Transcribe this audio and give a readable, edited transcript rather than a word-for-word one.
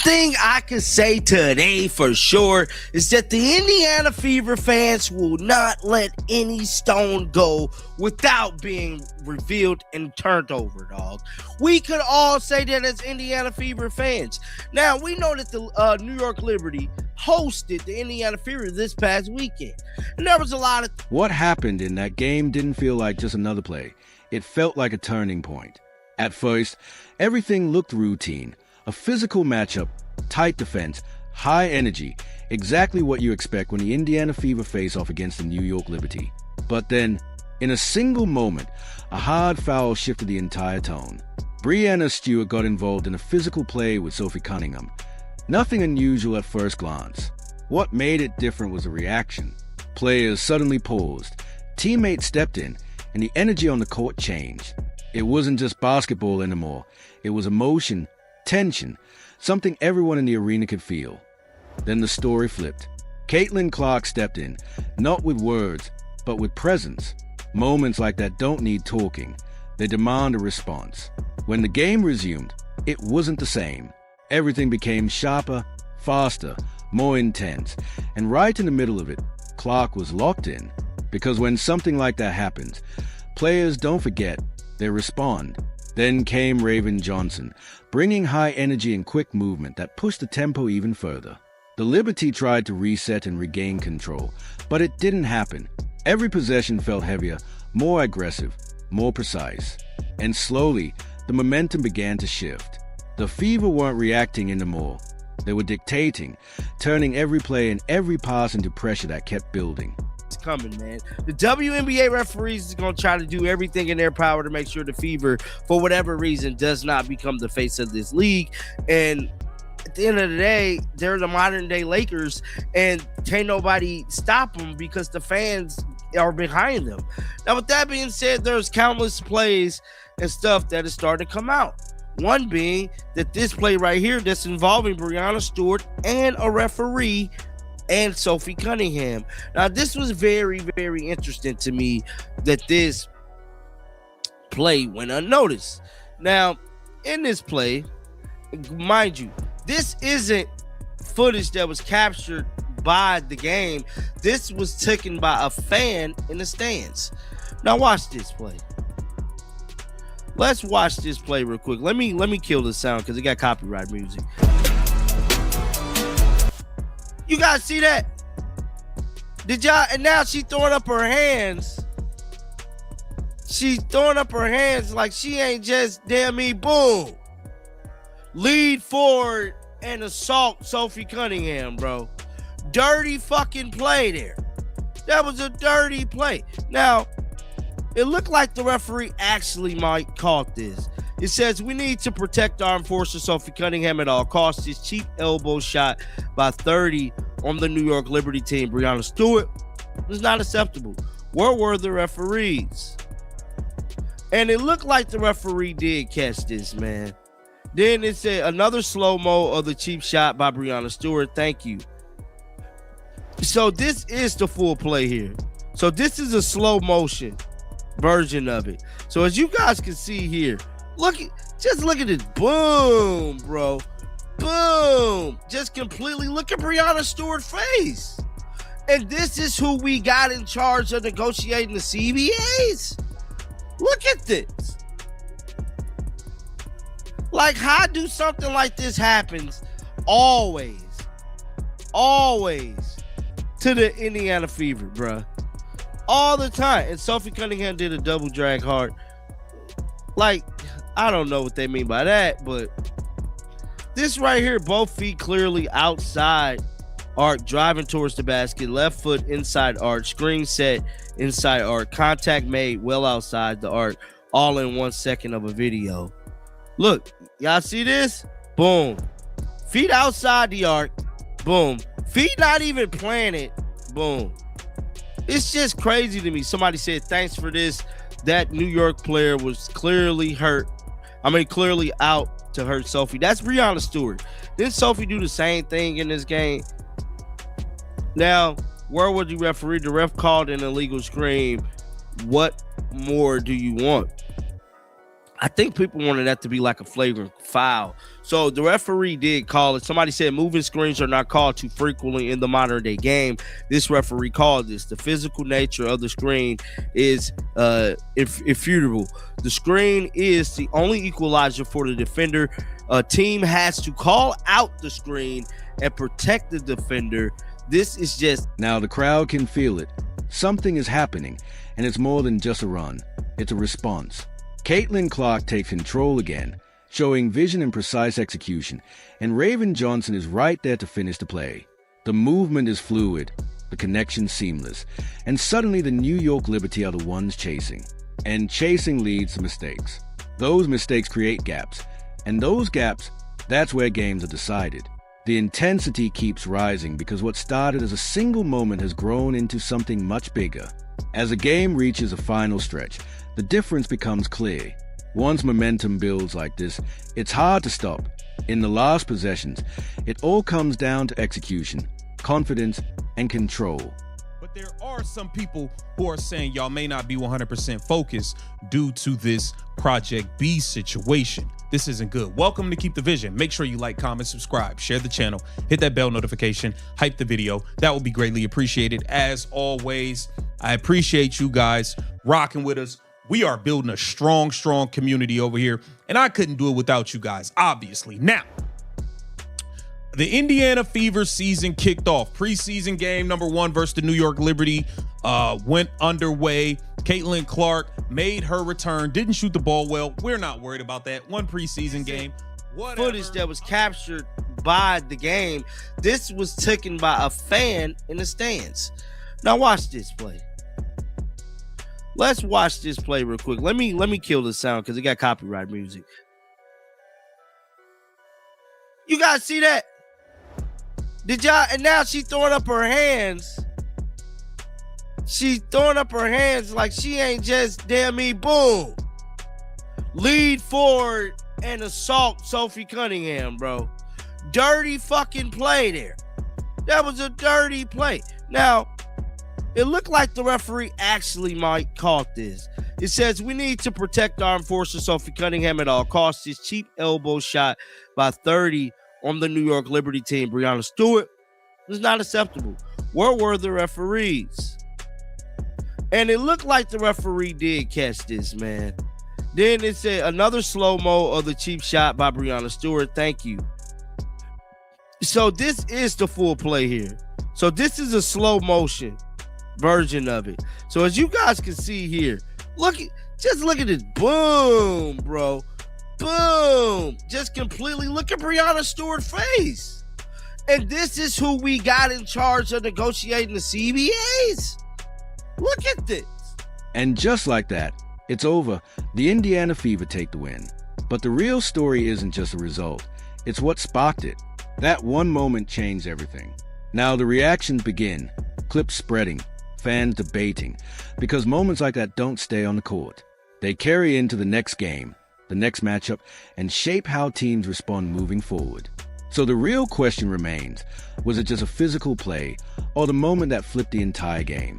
thing I could say today for sure is that the Indiana Fever fans will not let any stone go without being revealed and turned over, dog. We could all say that as Indiana Fever fans. Now, we know that the New York Liberty hosted the Indiana Fever this past weekend. And there was a lot of... What happened in that game didn't feel like just another play. It felt like a turning point. At first, everything looked routine. A physical matchup, tight defense, high energy, exactly what you expect when the Indiana Fever face off against the New York Liberty. But then, in a single moment, a hard foul shifted the entire tone. Breanna Stewart got involved in a physical play with Sophie Cunningham. Nothing unusual at first glance. What made it different was a reaction. Players suddenly paused, teammates stepped in, and the energy on the court changed. It wasn't just basketball anymore. It was emotion, tension, something everyone in the arena could feel. Then the story flipped. Caitlin Clark stepped in, not with words, but with presence. Moments like that don't need talking. They demand a response. When the game resumed, it wasn't the same. Everything became sharper, faster, more intense. And right in the middle of it, Clark was locked in. Because when something like that happens, players don't forget, they respond. Then came Raven Johnson, bringing high energy and quick movement that pushed the tempo even further. The Liberty tried to reset and regain control, but it didn't happen. Every possession felt heavier, more aggressive, more precise. And slowly, the momentum began to shift. The Fever weren't reacting anymore. They were dictating, turning every play and every pass into pressure that kept building. Coming, man. The WNBA referees is going to try to do everything in their power to make sure the Fever, for whatever reason, does not become the face of this league. And at the end of the day, they're the modern day Lakers, and can't nobody stop them because the fans are behind them. Now, with that being said, there's countless plays and stuff that is starting to come out. One being that this play right here that's involving Breanna Stewart and a referee and Sophie Cunningham. Now, this was very, very interesting to me that this play went unnoticed. Now, in this play, mind you, this isn't footage that was captured by the game. This was taken by a fan in the stands. Now, watch this play. Let's watch this play real quick. Let me kill the sound because it got copyright music. You guys see that? Did y'all? And now she's throwing up her hands. She's throwing up her hands like she ain't just damn me. Boom. Lead forward and assault Sophie Cunningham, bro. Dirty fucking play there. That was a dirty play. Now, it looked like the referee actually might caught this. It says, we need to protect our enforcer Sophie Cunningham at all costs. This cheap elbow shot by 30 on the New York Liberty team, Breanna Stewart, was not acceptable. Where were the referees? And it looked like the referee did catch this, man. Then it said, another slow-mo of the cheap shot by Breanna Stewart. Thank you. So this is the full play here. So this is a slow motion version of it. So as you guys can see here, just look at this. Boom, bro. Boom. Just completely look at Breanna Stewart's face. And this is who we got in charge of negotiating the CBAs. Look at this. Like, how do something like this happens always to the Indiana Fever, bruh? All the time. And Sophie Cunningham did a double drag hard. Like, I don't know what they mean by that, but this right here, both feet clearly outside arc, driving towards the basket, left foot inside arc, screen set inside arc, contact made well outside the arc, all in 1 second of a video. Look, y'all see this? Boom. Feet outside the arc. Boom. Feet not even planted. Boom. It's just crazy to me. Somebody said, thanks for this. That New York player was clearly hurt. Clearly out to hurt Sophie. That's Breanna Stewart. Didn't Sophie do the same thing in this game? Now, where was the referee? The ref called an illegal screen. What more do you want? I think people wanted that to be like a flagrant foul. So the referee did call it. Somebody said moving screens are not called too frequently in the modern day game. This referee called this. The physical nature of the screen is irrefutable. The screen is the only equalizer for the defender. A team has to call out the screen and protect the defender. This is just... Now the crowd can feel it. Something is happening, and it's more than just a run. It's a response. Caitlin Clark takes control again, showing vision and precise execution, and Raven Johnson is right there to finish the play. The movement is fluid, the connection seamless, and suddenly the New York Liberty are the ones chasing. And chasing leads to mistakes. Those mistakes create gaps, and those gaps, that's where games are decided. The intensity keeps rising because what started as a single moment has grown into something much bigger. As a game reaches a final stretch, the difference becomes clear. Once momentum builds like this, it's hard to stop. In the last possessions, it all comes down to execution, confidence, and control. But there are some people who are saying y'all may not be 100% focused due to this Project B situation. This isn't good. Welcome to Keep the Vision. Make sure you like, comment, subscribe, share the channel, hit that bell notification, hype the video. That would be greatly appreciated. As always, I appreciate you guys rocking with us. We are building a strong community over here, and I couldn't do it without you guys, obviously. Now, the Indiana Fever season kicked off. Preseason game number 1 versus the New York Liberty went underway. Caitlin Clark made her return, didn't shoot the ball well. We're not worried about that. One preseason game. Whatever. Footage that was captured by the game. This was taken by a fan in the stands. Now watch this play. Let's watch this play real quick. Let me kill the sound because it got copyright music. You guys see that? Did y'all? And now she throwing up her hands. She throwing up her hands like she ain't just damn me. Boom. Lead forward and assault Sophie Cunningham, bro. Dirty fucking play there. That was a dirty play. Now, it looked like the referee actually might caught this. It says we need to protect our enforcer Sophie Cunningham at all costs. This cheap elbow shot by 30 on the New York Liberty team, Breanna Stewart, is not acceptable. Where were the referees? And it looked like the referee did catch this, man. Then it said another slow-mo of the cheap shot by Breanna Stewart. Thank you. So this is the full play here. So this is a slow motion version of it. So as you guys can see here, just look at this. Boom, bro. Boom. Just completely look at Breanna Stewart's face. And this is who we got in charge of negotiating the CBAs. Look at this. And just like that, it's over. The Indiana Fever take the win. But the real story isn't just a result. It's what sparked it. That one moment changed everything. Now the reactions begin. Clips spreading. Fans debating. Because moments like that don't stay on the court. They carry into the next game, the next matchup, and shape how teams respond moving forward. So the real question remains, was it just a physical play, or the moment that flipped the entire game?